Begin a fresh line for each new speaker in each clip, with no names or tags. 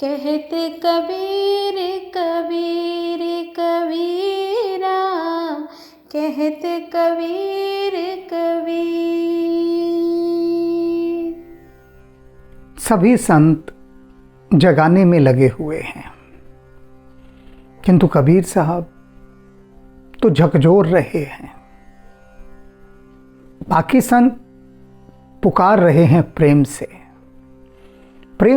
कहते कबीर कबीर कबीरा, कहते कबीर कबीर।
सभी संत जगाने में लगे हुए हैं, किंतु कबीर साहब तो झकझोर रहे हैं। बाकी संत पुकार रहे हैं प्रेम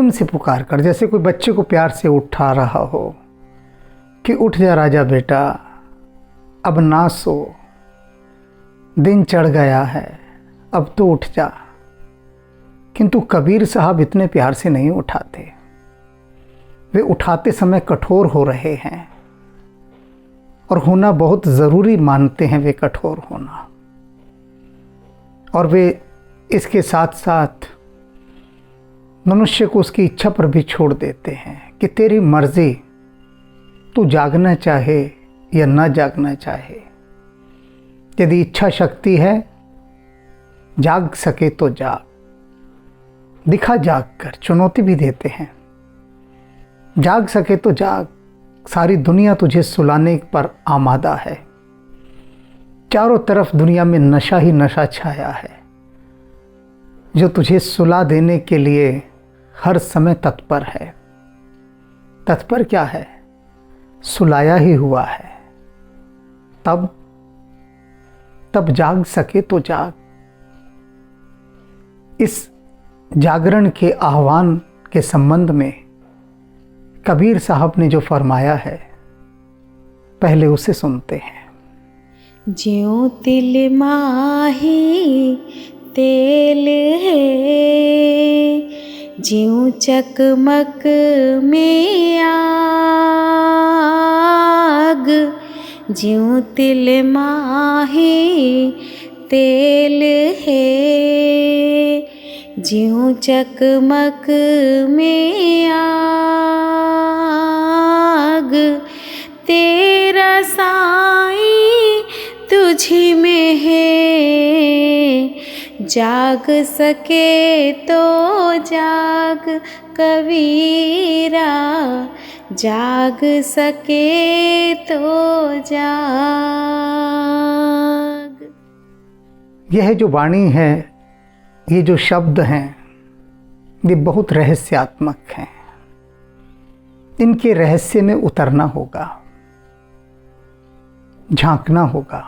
से पुकार कर, जैसे कोई बच्चे को प्यार से उठा रहा हो कि उठ जा राजा बेटा, अब ना सो, दिन चढ़ गया है, अब तो उठ जा। किंतु कबीर साहब इतने प्यार से नहीं उठाते। वे उठाते समय कठोर हो रहे हैं और होना बहुत ज़रूरी मानते हैं वे कठोर होना। और वे इसके साथ साथ मनुष्य को उसकी इच्छा पर भी छोड़ देते हैं कि तेरी मर्जी, तू जागना चाहे या न जागना चाहे। यदि इच्छा शक्ति है, जाग सके तो जाग, दिखा जाग कर, चुनौती भी देते हैं। जाग सके तो जाग, सारी दुनिया तुझे सुलाने पर आमादा है। चारों तरफ दुनिया में नशा ही नशा छाया है, जो तुझे सुला देने के लिए हर समय तत्पर है। तत्पर क्या है? सुलाया ही हुआ है। तब जाग सके तो जाग। इस जागरण के आह्वान के संबंध में कबीर साहब ने जो फरमाया है, पहले उसे सुनते हैं।
ज्यों तिल माही तेल है, ज्यों चकमक में आग। ज्यों तिल माही तेल है, ज्यों चकमक में आग। तेरा साईं तुझी में है, जाग सके तो जाग कबीरा, जाग सके तो जाग।
यह जो वाणी है, ये जो शब्द हैं, ये बहुत रहस्यात्मक हैं। इनके रहस्य में उतरना होगा, झांकना होगा।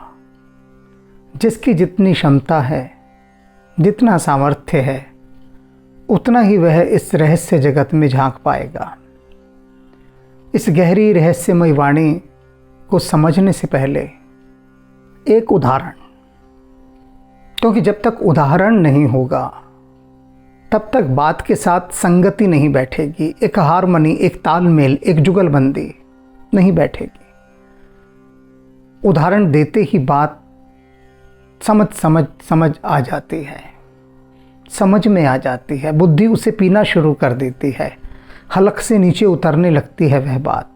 जिसकी जितनी क्षमता है, जितना सामर्थ्य है, उतना ही वह इस रहस्य जगत में झांक पाएगा। इस गहरी रहस्यमय वाणी को समझने से पहले एक उदाहरण, क्योंकि जब तक उदाहरण नहीं होगा तब तक बात के साथ संगति नहीं बैठेगी, एक हारमनी, एक तालमेल, एक जुगलबंदी नहीं बैठेगी। उदाहरण देते ही बात समझ आ जाती है, समझ में आ जाती है, बुद्धि उसे पीना शुरू कर देती है, हलक से नीचे उतरने लगती है वह बात।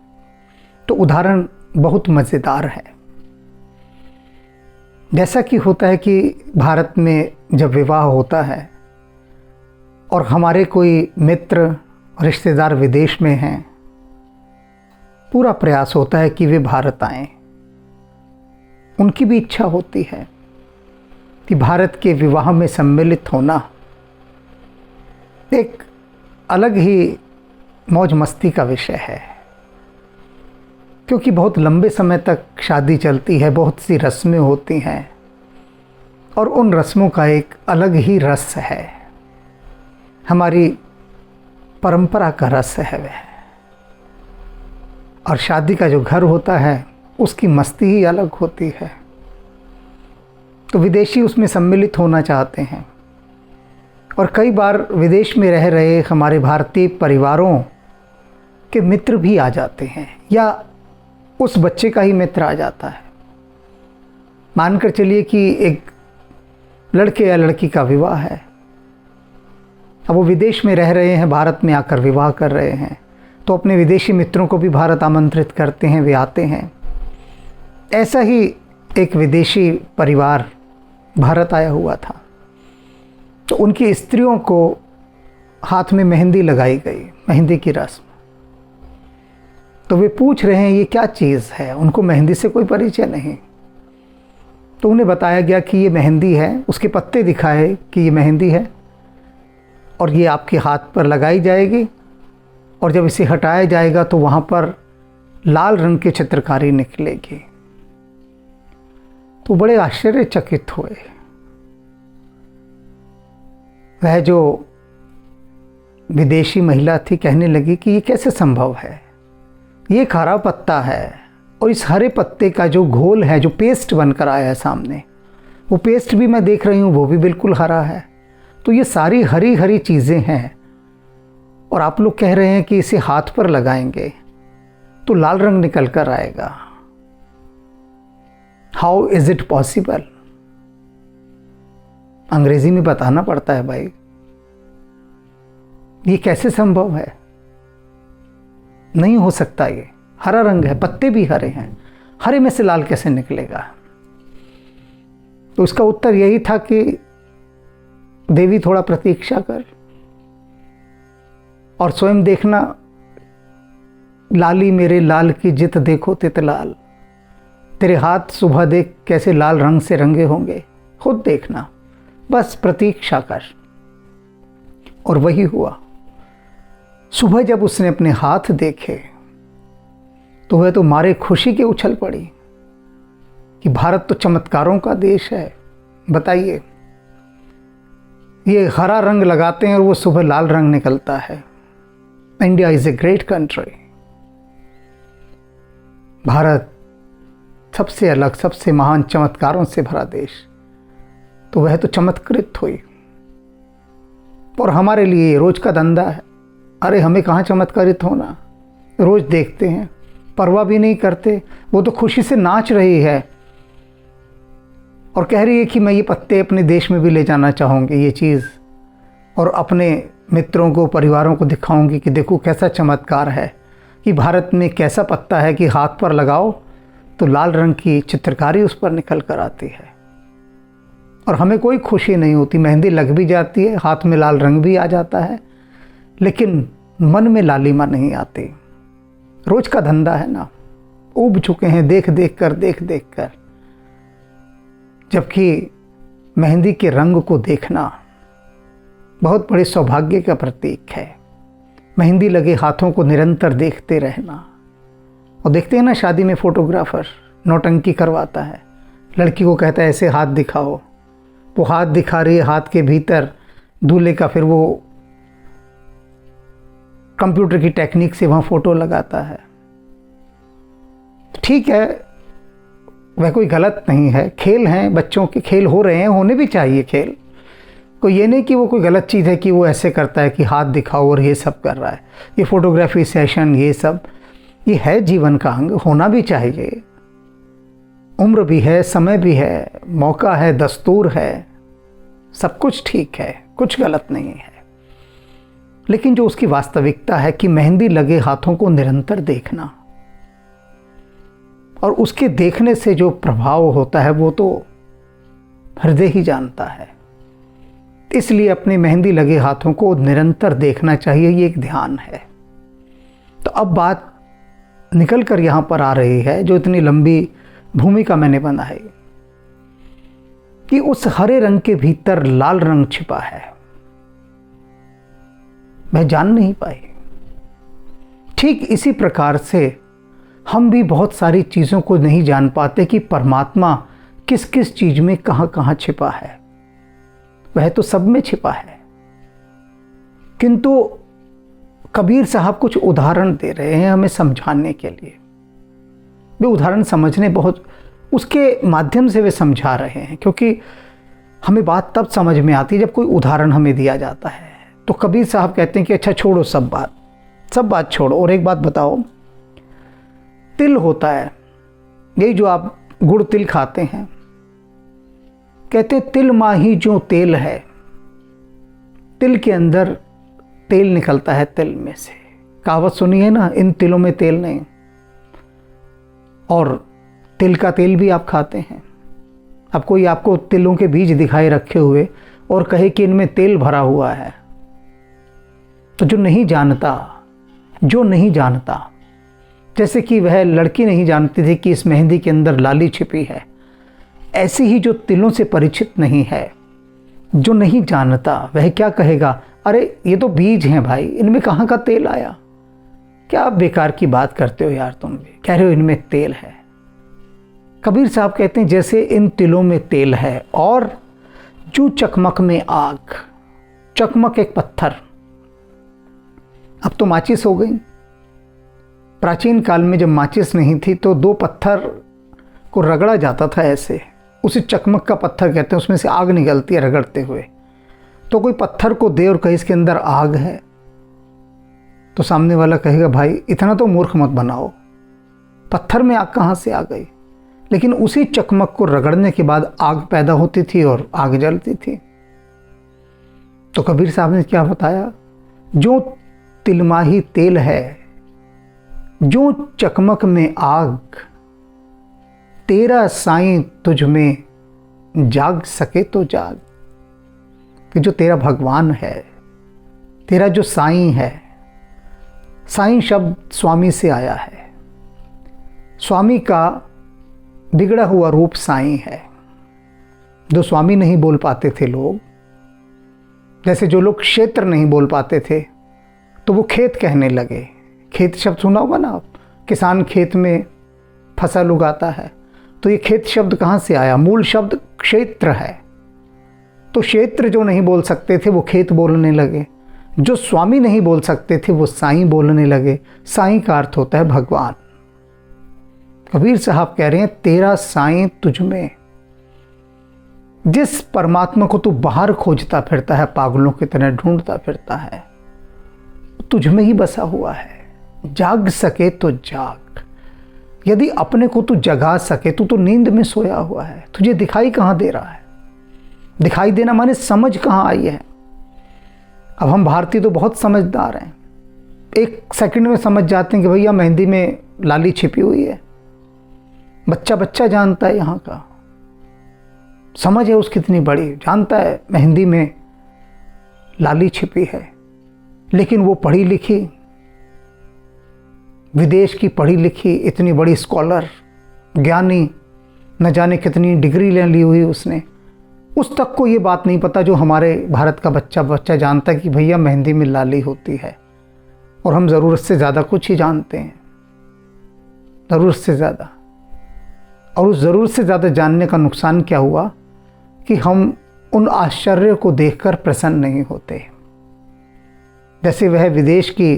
तो उदाहरण बहुत मज़ेदार है। जैसा कि होता है कि भारत में जब विवाह होता है और हमारे कोई मित्र रिश्तेदार विदेश में हैं, पूरा प्रयास होता है कि वे भारत आएं। उनकी भी इच्छा होती है कि भारत के विवाह में सम्मिलित होना एक अलग ही मौज मस्ती का विषय है, क्योंकि बहुत लंबे समय तक शादी चलती है, बहुत सी रस्में होती हैं और उन रस्मों का एक अलग ही रस है। हमारी परंपरा का रस है वह। और शादी का जो घर होता है, उसकी मस्ती ही अलग होती है। तो विदेशी उसमें सम्मिलित होना चाहते हैं और कई बार विदेश में रह रहे हमारे भारतीय परिवारों के मित्र भी आ जाते हैं, या उस बच्चे का ही मित्र आ जाता है। मानकर चलिए कि एक लड़के या लड़की का विवाह है, अब वो विदेश में रह रहे हैं, भारत में आकर विवाह कर रहे हैं, तो अपने विदेशी मित्रों को भी भारत आमंत्रित करते हैं, वे आते हैं। ऐसा ही एक विदेशी परिवार भारत आया हुआ था, तो उनकी स्त्रियों को हाथ में मेहंदी लगाई गई, मेहंदी की रस्म। तो वे पूछ रहे हैं ये क्या चीज़ है, उनको मेहंदी से कोई परिचय नहीं। तो उन्हें बताया गया कि ये मेहंदी है, उसके पत्ते दिखाए कि ये मेहंदी है और ये आपके हाथ पर लगाई जाएगी और जब इसे हटाया जाएगा तो वहाँ पर लाल रंग की चित्रकारी निकलेगी। तो बड़े आश्चर्यचकित हुए। वह जो विदेशी महिला थी कहने लगी कि ये कैसे संभव है, ये एक हरा पत्ता है और इस हरे पत्ते का जो घोल है, जो पेस्ट बनकर आया है सामने, वो पेस्ट भी मैं देख रही हूँ वो भी बिल्कुल हरा है। तो ये सारी हरी हरी चीज़ें हैं और आप लोग कह रहे हैं कि इसे हाथ पर लगाएंगे तो लाल रंग निकल कर आएगा। How is it possible? अंग्रेजी में बताना पड़ता है भाई, ये कैसे संभव है? नहीं हो सकता, ये हरा रंग है, पत्ते भी हरे हैं, हरे में से लाल कैसे निकलेगा? तो उसका उत्तर यही था कि देवी थोड़ा प्रतीक्षा कर और स्वयं देखना, लाली मेरे लाल की जित देखो तित लाल, तेरे हाथ सुबह देख कैसे लाल रंग से रंगे होंगे, खुद देखना, बस प्रतीक्षा कर। और वही हुआ। सुबह जब उसने अपने हाथ देखे तो वह तो मारे खुशी के उछल पड़ी कि भारत तो चमत्कारों का देश है। बताइए, ये हरा रंग लगाते हैं और वो सुबह लाल रंग निकलता है। India is a great country. Bharat सबसे अलग, सबसे महान चमत्कारों से भरा देश। तो वह तो चमत्कृत हुई और हमारे लिए रोज का धंधा है। अरे हमें कहाँ चमत्कारित होना, रोज देखते हैं, परवाह भी नहीं करते। वो तो खुशी से नाच रही है और कह रही है कि मैं ये पत्ते अपने देश में भी ले जाना चाहूँगी, ये चीज़, और अपने मित्रों को, परिवारों को दिखाऊंगी कि देखो कैसा चमत्कार है कि भारत में कैसा पत्ता है कि हाथ पर लगाओ तो लाल रंग की चित्रकारी उस पर निकल कर आती है। और हमें कोई खुशी नहीं होती, मेहंदी लग भी जाती है, हाथ में लाल रंग भी आ जाता है, लेकिन मन में लालिमा नहीं आती। रोज का धंधा है ना, ऊब चुके हैं देख देख कर। जबकि मेहंदी के रंग को देखना बहुत बड़े सौभाग्य का प्रतीक है। मेहंदी लगे हाथों को निरंतर देखते रहना। और देखते हैं ना, शादी में फोटोग्राफर नौटंकी करवाता है, लड़की को कहता है ऐसे हाथ दिखाओ, वो हाथ दिखा रही है, हाथ के भीतर दूल्हे का, फिर वो कंप्यूटर की टेक्निक से वहाँ फ़ोटो लगाता है। ठीक है, वह कोई गलत नहीं है, खेल हैं, बच्चों के खेल हो रहे हैं, होने भी चाहिए खेल। कोई ये नहीं कि वो कोई गलत चीज़ है कि वो ऐसे करता है कि हाथ दिखाओ और ये सब कर रहा है। ये फोटोग्राफी सेशन, ये सब, ये है जीवन का अंग, होना भी चाहिए। उम्र भी है, समय भी है, मौका है, दस्तूर है, सब कुछ ठीक है, कुछ गलत नहीं है। लेकिन जो उसकी वास्तविकता है कि मेहंदी लगे हाथों को निरंतर देखना और उसके देखने से जो प्रभाव होता है वो तो हृदय ही जानता है। इसलिए अपने मेहंदी लगे हाथों को निरंतर देखना चाहिए, ये एक ध्यान है। तो अब बात निकल कर यहाँ पर आ रही है, जो इतनी लंबी भूमिका मैंने बनाई, कि उस हरे रंग के भीतर लाल रंग छिपा है। मैं जान नहीं पाई। ठीक इसी प्रकार से हम भी बहुत सारी चीज़ों को नहीं जान पाते कि परमात्मा किस किस चीज़ में कहाँ कहाँ छिपा है। वह तो सब में छिपा है। किंतु कबीर साहब कुछ उदाहरण दे रहे हैं हमें समझाने के लिए। वे उदाहरण समझने बहुत, उसके माध्यम से वे समझा रहे हैं, क्योंकि हमें बात तब समझ में आती है जब कोई उदाहरण हमें दिया जाता है। तो कबीर साहब कहते हैं कि अच्छा छोड़ो सब बात छोड़ो, और एक बात बताओ, तिल होता है, यही जो आप गुड़ तिल खाते हैं, कहते हैं तिल माही जो तेल है, तिल के अंदर तेल निकलता है तिल में से। कहावत सुनी है ना, इन तिलों में तेल नहीं। और तिल का तेल भी आप खाते हैं। अब कोई आपको तिलों के बीज दिखाई रखे हुए और कहे कि इनमें तेल भरा हुआ है, तो जो नहीं जानता जैसे कि वह लड़की नहीं जानती थी कि इस मेहंदी के अंदर लाली छिपी है, ऐसे ही जो तिलों से परिचित नहीं है, जो नहीं जानता, वह क्या कहेगा, अरे ये तो बीज हैं भाई, इनमें कहाँ का तेल आया। क्या बेकार की बात करते हो यार, तुम भी कह रहे हो इनमें तेल है। कबीर साहब कहते हैं जैसे इन तिलों में तेल है और जो चकमक में आग। चकमक एक पत्थर, अब तो माचिस हो गई। प्राचीन काल में जब माचिस नहीं थी तो दो पत्थर को रगड़ा जाता था ऐसे, उसे चकमक का पत्थर कहते हैं, उसमें से आग निकलती है रगड़ते हुए। तो कोई पत्थर को दे और कहे इसके अंदर आग है, तो सामने वाला कहेगा भाई इतना तो मूर्ख मत बनाओ, पत्थर में आग कहाँ से आ गई। लेकिन उसी चकमक को रगड़ने के बाद आग पैदा होती थी और आग जलती थी। तो कबीर साहब ने क्या बताया, जो तिलमाही तेल है, जो चकमक में आग, तेरा साईं तुझ में जाग सके तो जाग। कि जो तेरा भगवान है, तेरा जो साईं है, साईं शब्द स्वामी से आया है। स्वामी का बिगड़ा हुआ रूप साईं है। जो स्वामी नहीं बोल पाते थे लोग, जैसे जो लोग क्षेत्र नहीं बोल पाते थे तो वो खेत कहने लगे। खेत शब्द सुना होगा ना आप, किसान खेत में फसल उगाता है, तो ये खेत शब्द कहाँ से आया, मूल शब्द क्षेत्र है। तो क्षेत्र जो नहीं बोल सकते थे वो खेत बोलने लगे, जो स्वामी नहीं बोल सकते थे वो साईं बोलने लगे। साईं का अर्थ होता है भगवान। कबीर साहब कह रहे हैं तेरा साईं तुझ में, जिस परमात्मा को तू बाहर खोजता फिरता है, पागलों की तरह ढूंढता फिरता है, तुझ में ही बसा हुआ है। जाग सके तो जाग। यदि अपने को तू जगा सके, तू तो नींद में सोया हुआ है, तुझे दिखाई कहाँ दे रहा है। दिखाई देना माने समझ कहाँ आई है। अब हम भारतीय तो बहुत समझदार हैं, एक सेकंड में समझ जाते हैं कि भैया मेहंदी में लाली छिपी हुई है। बच्चा बच्चा जानता है, यहाँ का समझ है उस कितनी बड़ी, जानता है मेहंदी में लाली छिपी है। लेकिन वो पढ़ी लिखी, विदेश की पढ़ी लिखी इतनी बड़ी स्कॉलर, ज्ञानी, न जाने कितनी डिग्री ले ली हुई उसने, उस तक को ये बात नहीं पता जो हमारे भारत का बच्चा जानता है कि भैया मेहंदी में लाली होती है। और हम ज़रूरत से ज़्यादा कुछ ही जानते हैं, ज़रूरत से ज़्यादा। और उस ज़रूरत से ज़्यादा जानने का नुकसान क्या हुआ कि हम उन आश्चर्य को देखकर प्रसन्न नहीं होते। जैसे वह विदेश की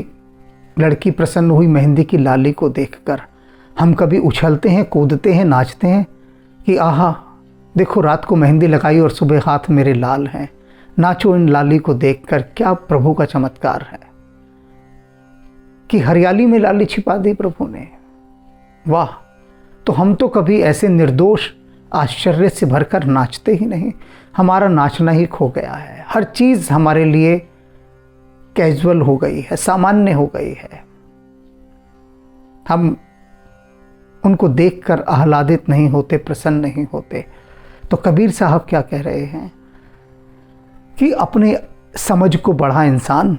लड़की प्रसन्न हुई मेहंदी की लाली को देखकर। हम कभी उछलते हैं, कूदते हैं, नाचते हैं कि आहा देखो रात को मेहंदी लगाई और सुबह हाथ मेरे लाल हैं, नाचो इन लाली को देखकर। क्या प्रभु का चमत्कार है कि हरियाली में लाली छिपा दी प्रभु ने, वाह। तो हम तो कभी ऐसे निर्दोष आश्चर्य से भरकर नाचते ही नहीं। हमारा नाचना ही खो गया है। हर चीज़ हमारे लिए कैजुअल हो गई है, सामान्य हो गई है। हम उनको देखकर आह्लादित नहीं होते, प्रसन्न नहीं होते। तो कबीर साहब क्या कह रहे हैं कि अपने समझ को बढ़ा इंसान,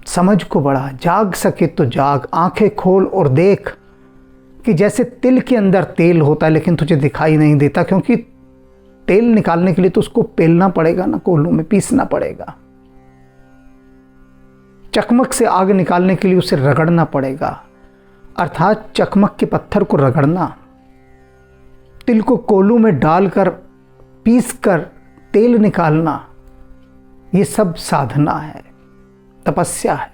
समझ को बढ़ा, जाग सके तो जाग, आंखें खोल और देख कि जैसे तिल के अंदर तेल होता है लेकिन तुझे दिखाई नहीं देता, क्योंकि तेल निकालने के लिए तो उसको पेलना पड़ेगा ना, कोल्हू में पीसना पड़ेगा। चकमक से आग निकालने के लिए उसे रगड़ना पड़ेगा, अर्थात चकमक के पत्थर को रगड़ना, तिल को कोल्हू में डालकर पीसकर तेल निकालना, ये सब साधना है, तपस्या है।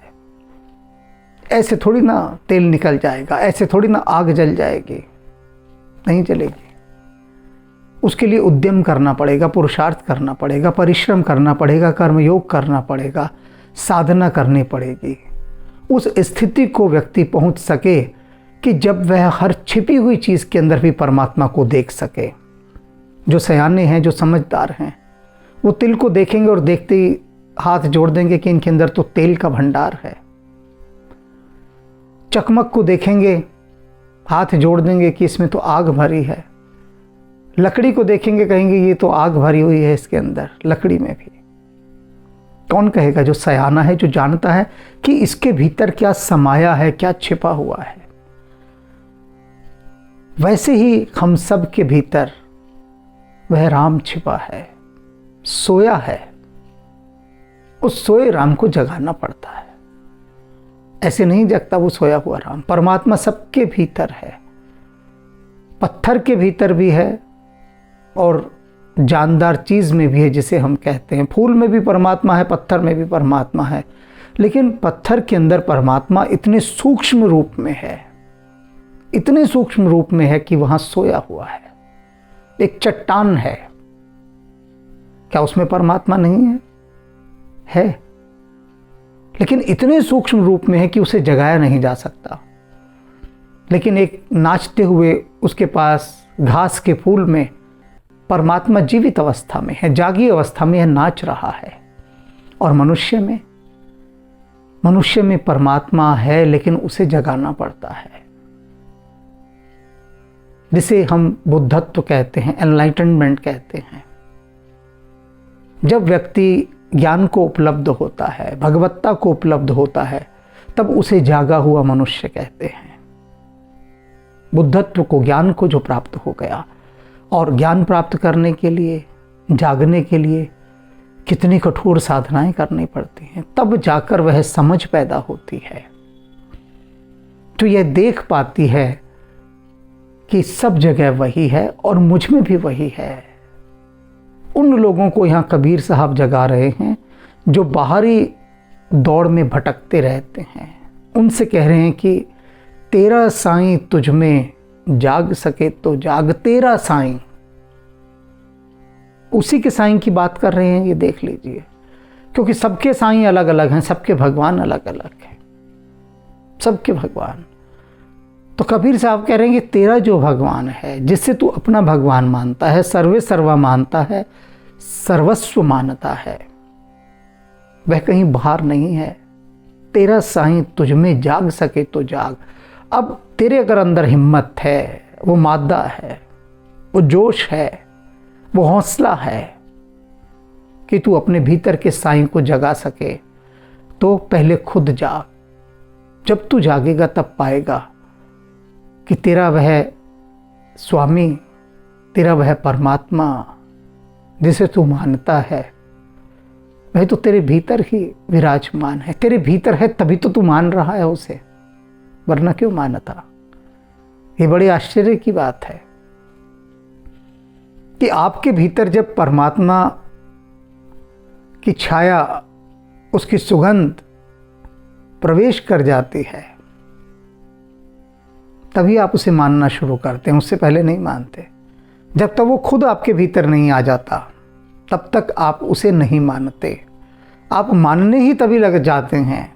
ऐसे थोड़ी ना तेल निकल जाएगा, ऐसे थोड़ी ना आग जल जाएगी, नहीं जलेगी। उसके लिए उद्यम करना पड़ेगा, पुरुषार्थ करना पड़ेगा, परिश्रम करना पड़ेगा, कर्मयोग करना पड़ेगा, साधना करनी पड़ेगी। उस स्थिति को व्यक्ति पहुंच सके कि जब वह हर छिपी हुई चीज़ के अंदर भी परमात्मा को देख सके। जो सयाने हैं, जो समझदार हैं, वो तिल को देखेंगे और देखते ही हाथ जोड़ देंगे कि इनके अंदर तो तेल का भंडार है। चकमक को देखेंगे, हाथ जोड़ देंगे कि इसमें तो आग भरी है। लकड़ी को देखेंगे, कहेंगे ये तो आग भरी हुई है इसके अंदर, लकड़ी में भी। कौन कहेगा? जो सयाना है, जो जानता है कि इसके भीतर क्या समाया है, क्या छिपा हुआ है। वैसे ही हम सब के भीतर वह राम छिपा है, सोया है। उस सोए राम को जगाना पड़ता है। ऐसे नहीं जगता वो सोया हुआ राम। परमात्मा सबके भीतर है, पत्थर के भीतर भी है और जानदार चीज में भी है, जिसे हम कहते हैं। फूल में भी परमात्मा है, पत्थर में भी परमात्मा है, लेकिन पत्थर के अंदर परमात्मा इतने सूक्ष्म रूप में है, इतने सूक्ष्म रूप में है कि वहां सोया हुआ है। एक चट्टान है, क्या उसमें परमात्मा नहीं है? है, लेकिन इतने सूक्ष्म रूप में है कि उसे जगाया नहीं जा सकता। लेकिन एक नाचते हुए उसके पास घास के फूल में परमात्मा जीवित अवस्था में है, जागी अवस्था में है, नाच रहा है। और मनुष्य में परमात्मा है, लेकिन उसे जगाना पड़ता है, जिसे हम बुद्धत्व कहते हैं, एनलाइटनमेंट कहते हैं। जब व्यक्ति ज्ञान को उपलब्ध होता है, भगवत्ता को उपलब्ध होता है, तब उसे जागा हुआ मनुष्य कहते हैं। बुद्धत्व को, ज्ञान को जो प्राप्त हो गया। और ज्ञान प्राप्त करने के लिए, जागने के लिए कितनी कठोर साधनाएं करनी पड़ती हैं, तब जाकर वह समझ पैदा होती है। तो यह देख पाती है कि सब जगह वही है और मुझ में भी वही है। उन लोगों को यहाँ कबीर साहब जगा रहे हैं जो बाहरी दौड़ में भटकते रहते हैं। उनसे कह रहे हैं कि तेरा साईं तुझ में जाग सके तो जाग, तेरा साईं। उसी के साईं की बात कर रहे हैं, ये देख लीजिए। क्योंकि सबके साईं अलग अलग हैं, सबके भगवान अलग अलग हैं, सबके भगवान। तो कबीर साहब कह रहे हैं कि तेरा जो भगवान है, जिससे तू अपना भगवान मानता है, सर्वे सर्वा मानता है, सर्वस्व मानता है, वह कहीं बाहर नहीं है। तेरा साईं तुझ में जाग सके तो जाग। अब तेरे अगर अंदर हिम्मत है, वो मादा है, वो जोश है, वो हौसला है कि तू अपने भीतर के साईं को जगा सके, तो पहले खुद जाग। जब तू जागेगा तब पाएगा कि तेरा वह स्वामी, तेरा वह परमात्मा जिसे तू मानता है, वह तो तेरे भीतर ही विराजमान है। तेरे भीतर है तभी तो तू मान रहा है उसे, वरना क्यों मानता। ये बड़ी आश्चर्य की बात है कि आपके भीतर जब परमात्मा की छाया, उसकी सुगंध प्रवेश कर जाती है, तभी आप उसे मानना शुरू करते हैं, उससे पहले नहीं मानते। जब तक वो खुद आपके भीतर नहीं आ जाता, तब तक आप उसे नहीं मानते। आप मानने ही तभी लग जाते हैं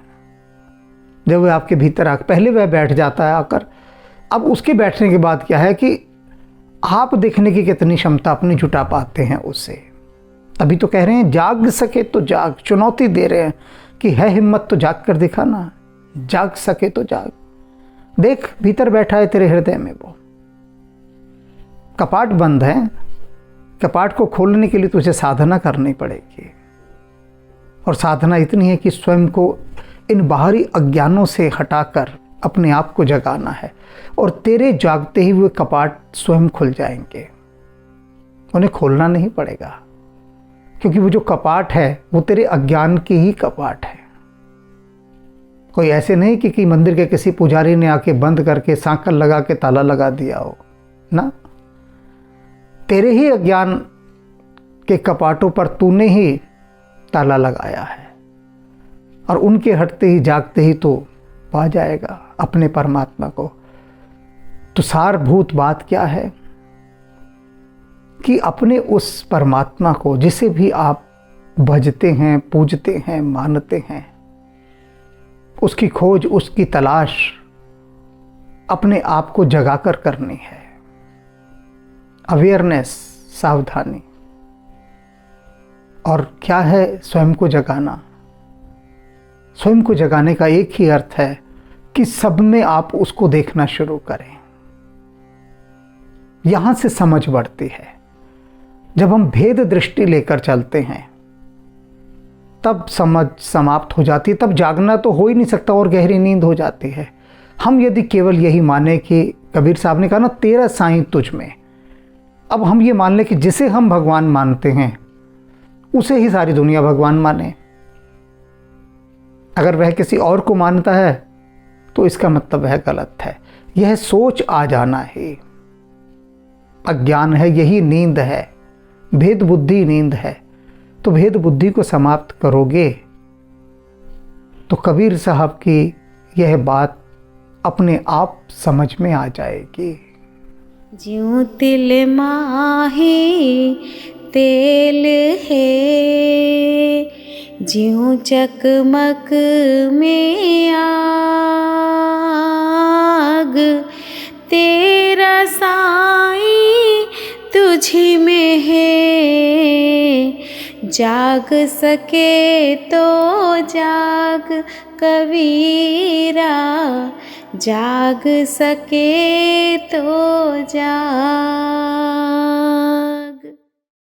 जब वह आपके भीतर आकर, पहले वह बैठ जाता है आकर। अब उसके बैठने के बाद क्या है कि आप देखने की कितनी क्षमता अपनी जुटा पाते हैं उससे। तभी तो कह रहे हैं जाग सके तो जाग, चुनौती दे रहे हैं कि है हिम्मत तो जाग कर दिखाना, जाग सके तो जाग। देख भीतर बैठा है तेरे हृदय में वो। कपाट बंद है, कपाट को खोलने के लिए तुझे साधना करनी पड़ेगी। और साधना इतनी है कि स्वयं को इन बाहरी अज्ञानों से हटाकर अपने आप को जगाना है। और तेरे जागते ही वो कपाट स्वयं खुल जाएंगे, उन्हें खोलना नहीं पड़ेगा। क्योंकि वो जो कपाट है वो तेरे अज्ञान की ही कपाट है। कोई ऐसे नहीं कि मंदिर के किसी पुजारी ने आके बंद करके सांकल लगा के ताला लगा दिया हो ना। तेरे ही अज्ञान के कपाटों पर तूने ही ताला लगाया है। और उनके हटते ही जागते ही तो पा जाएगा अपने परमात्मा को। तो सारभूत बात क्या है कि अपने उस परमात्मा को, जिसे भी आप भजते हैं, पूजते हैं, मानते हैं, उसकी खोज, उसकी तलाश अपने आप को जगाकर करनी है। अवेयरनेस, सावधानी। और क्या है स्वयं को जगाना? स्वयं को जगाने का एक ही अर्थ है कि सब में आप उसको देखना शुरू करें। यहां से समझ बढ़ती है। जब हम भेद दृष्टि लेकर चलते हैं तब समझ समाप्त हो जाती है। तब जागना तो हो ही नहीं सकता और गहरी नींद हो जाती है। हम यदि केवल यही माने कि कबीर साहब ने कहा ना, तेरा साईं तुझ में। अब हम ये मान लें कि जिसे हम भगवान मानते हैं उसे ही सारी दुनिया भगवान माने। अगर वह किसी और को मानता है तो इसका मतलब वह गलत है। यह सोच आ जाना है, अज्ञान है, यही नींद है, भेद बुद्धि नींद है। तो भेद बुद्धि को समाप्त करोगे तो कबीर साहब की यह बात अपने आप समझ में आ जाएगी।
ज्यों तिल माही तेल है, ज्यों चकमक में आग, तेरा साईं तुझी में है। जाग सके तो जाग कबीरा, जाग सके तो जाग।